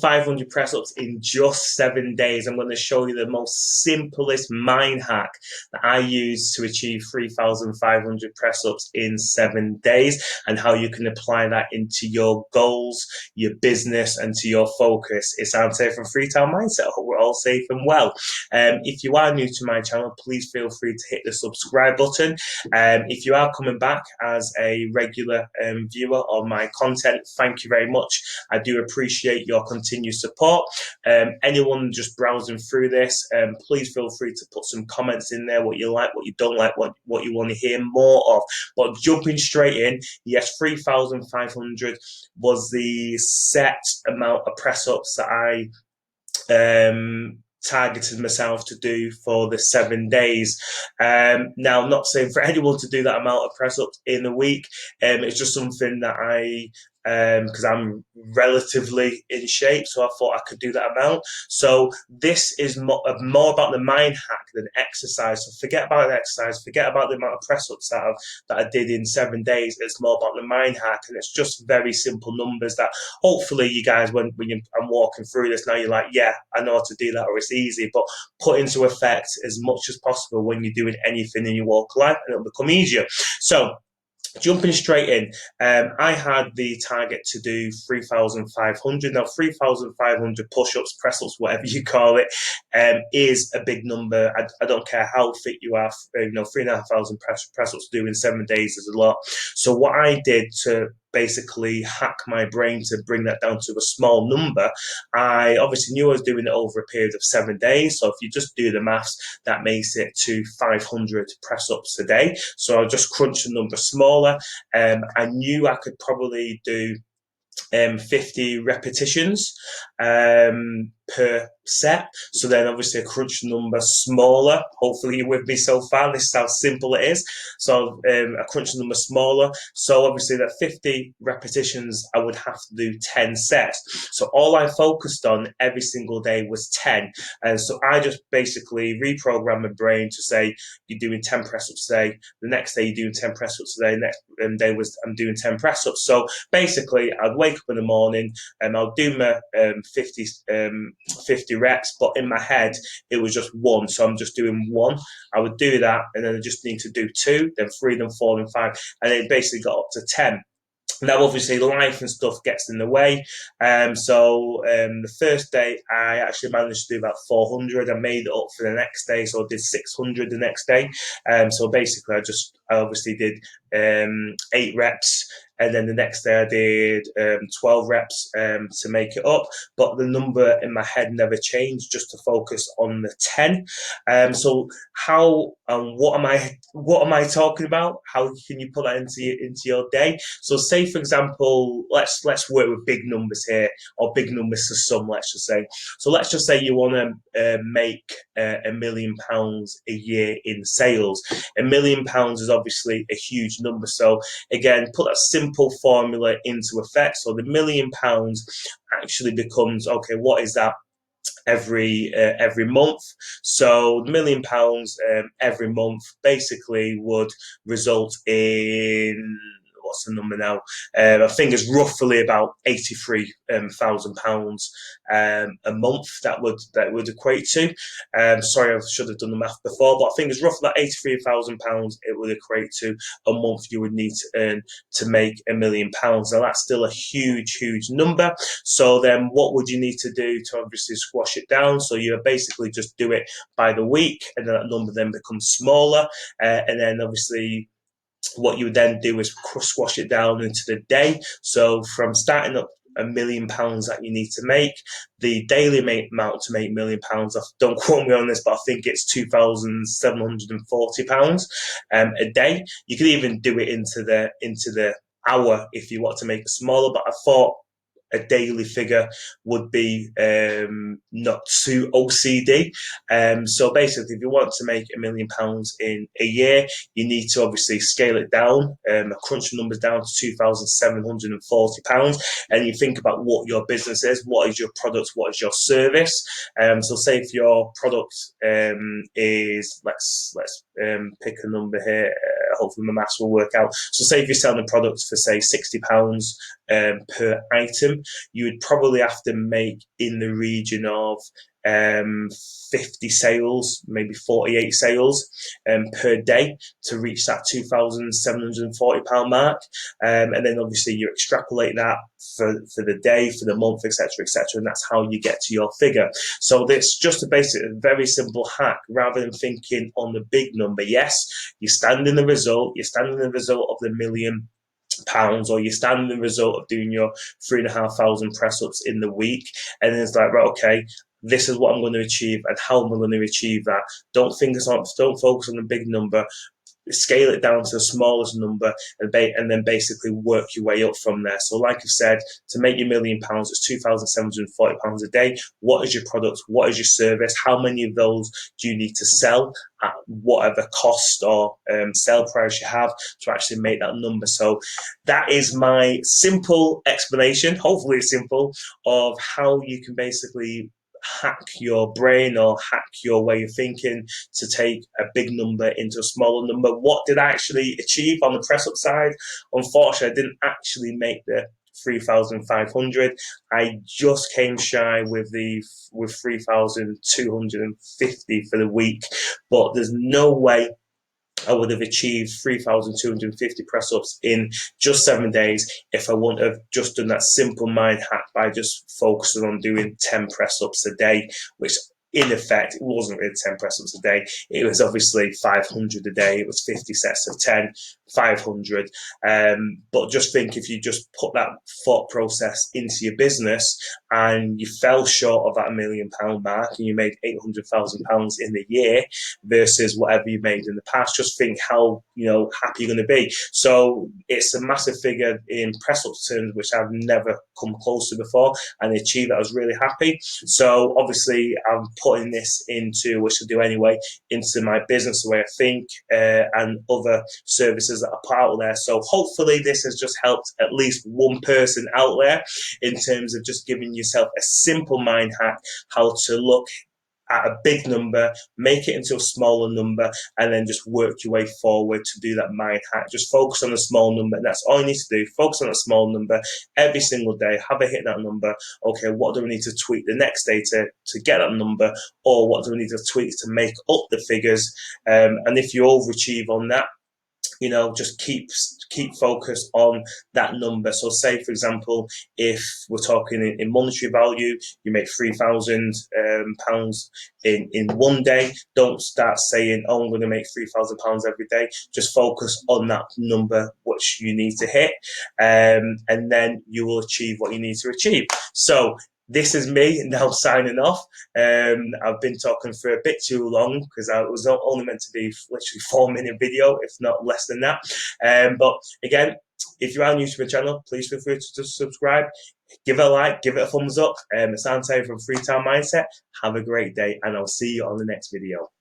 3,500 press ups in just 7 days. I'm going to show you the most simplest mind hack that I use to achieve 3,500 press ups in 7 days, and how you can apply that into your goals, your business, and to your focus. It's Sam Safe from Freetown Mindset. I hope we're all safe and well. If you are new to my channel, please feel free to hit the subscribe button. If you are coming back as a regular viewer of my content, thank you very much. I do appreciate your continued support. Anyone just browsing through this, please feel free to put some comments in there, what you like, what you don't like, what you want to hear more of. But jumping straight in, yes, 3,500 was the set amount of press ups that I targeted myself to do for the 7 days. Now, I'm not saying for anyone to do that amount of press ups in a week. It's just something that because I'm relatively in shape, so I thought I could do that amount. So this is more about the mind hack than exercise. So forget about the exercise, forget about the amount of press ups that I did in 7 days. It's more about the mind hack, and it's just very simple numbers that hopefully you guys, when I'm walking through this now, you're like, yeah, I know how to do that, or it's easy, but put into effect as much as possible when you're doing anything in your walk of life, and it'll become easier. So jumping straight in, I had the target to do 3,500. Now, 3,500 push-ups, press-ups, whatever you call it, is a big number. I don't care how fit you are. 3,500 press-ups to do in 7 days is a lot. So what I did to basically hack my brain to bring that down to a small number, I obviously knew I was doing it over a period of 7 days. So if you just do the maths, that makes it to 500 press-ups a day. So I just crunched the number smaller. I knew I could probably do 50 repetitions per set. So then obviously a crunch number smaller. Hopefully you're with me so far. This is how simple it is. So a crunch number smaller. So obviously that 50 repetitions, I would have to do 10 sets. So all I focused on every single day was 10. And so I just basically reprogrammed my brain to say, you're doing 10 press ups today. The next day you're doing 10 press ups today. Next day I'm doing 10 press ups. So basically I'd wake up in the morning and I'll do my 50 reps, but in my head it was just one, so I'm just doing one. I would do that, and then I just need to do 2, then 3, then 4, then 5, and it basically got up to 10. Now, obviously, life and stuff gets in the way. The first day, I actually managed to do about 400. I made it up for the next day, so I did 600 the next day. So basically, I obviously did 8 reps, and then the next day I did 12 reps to make it up. But the number in my head never changed, just to focus on the 10. So how what am I talking about? How can you put that into your day? So say, for example, let's work with big numbers here, or big numbers to some, let's just say. So let's just say you want to make £1 million a year in sales. £1 million is obviously a huge number. So again, put that simple formula into effect. So the £1 million actually becomes, okay, what is that every month? So £1 million every month basically would result in, what's the number now? I think it's roughly about £83,000 a month that would equate to. Sorry, I should have done the math before, but I think it's roughly about £83,000 it would equate to a month you would need to earn to make £1 million. Now that's still a huge number. So then what would you need to do to obviously squash it down? So you basically just do it by the week, and then that number then becomes smaller, and then obviously what you would then do is squash it down into the day. So from starting up £1 million that you need to make, the daily amount to make £1 million, don't quote me on this, but I think it's £2,740 a day. You could even do it into the hour if you want to make it smaller, but I thought a daily figure would be not too OCD. So basically, if you want to make £1 million in a year, you need to obviously scale it down, crunch the numbers down to £2,740, and you think about what your business is, what is your product, what is your service. So say if your product is, let's pick a number here. Hopefully my maths will work out. So say if you're selling a product for say £60 per item. You would probably have to make in the region of 50 sales, maybe 48 sales per day to reach that £2,740 mark. And then obviously you extrapolate that for the day, for the month, etc., etc., and that's how you get to your figure. So it's just a very simple hack. Rather than thinking on the big number, yes, you stand in the result, you stand in the result of the £1,000,000, or you stand in the result of doing your 3,500 press ups in the week, and then it's like, right, okay, this is what I'm going to achieve, and how am I going to achieve that? Don't focus on the big number. Scale it down to the smallest number, and then basically work your way up from there. So, like I've said, to make your £1,000,000, it's £2,740 a day. What is your product? What is your service? How many of those do you need to sell at whatever cost or sale price you have to actually make that number? So, that is my simple explanation, hopefully simple, of how you can basically hack your brain or hack your way of thinking to take a big number into a smaller number. What did I actually achieve on the press up side? Unfortunately, I didn't actually make the 3,500. I just came shy with 3,250 for the week, but there's no way I would have achieved 3,250 press ups in just 7 days if I wouldn't have just done that simple mind hack by just focusing on doing 10 press ups a day, which in effect, it wasn't really 10 press ups a day. It was obviously 500 a day. It was 50 sets of 10, 500. But just think, if you just put that thought process into your business and you fell short of that £1,000,000 mark and you made £800,000 in the year versus whatever you made in the past, just think how happy you're going to be. So it's a massive figure in press ups terms, which I've never come close to before, and I achieved that. I was really happy. So obviously I'm putting this into, which I do anyway, into my business, the way I think, and other services that are put out there. So hopefully this has just helped at least one person out there in terms of just giving yourself a simple mind hack, how to look at a big number, make it into a smaller number, and then just work your way forward to do that mind hack. Just focus on a small number, and that's all you need to do. Focus on a small number every single day. Have a hit that number. Okay, what do I need to tweak the next day to get that number, or what do I need to tweak to make up the figures? And if you overachieve on that, just keep focused on that number. So say, for example, if we're talking in monetary value, you make £3,000 in one day. Don't start saying, oh, I'm going to make £3,000 every day. Just focus on that number which you need to hit, and then you will achieve what you need to achieve. So this is me now signing off. I've been talking for a bit too long because I was only meant to be literally 4-minute video, if not less than that. But again, if you are new to the channel, please feel free to subscribe. Give it a like, give it a thumbs up. It's Ante from Freetown Mindset. Have a great day, and I'll see you on the next video.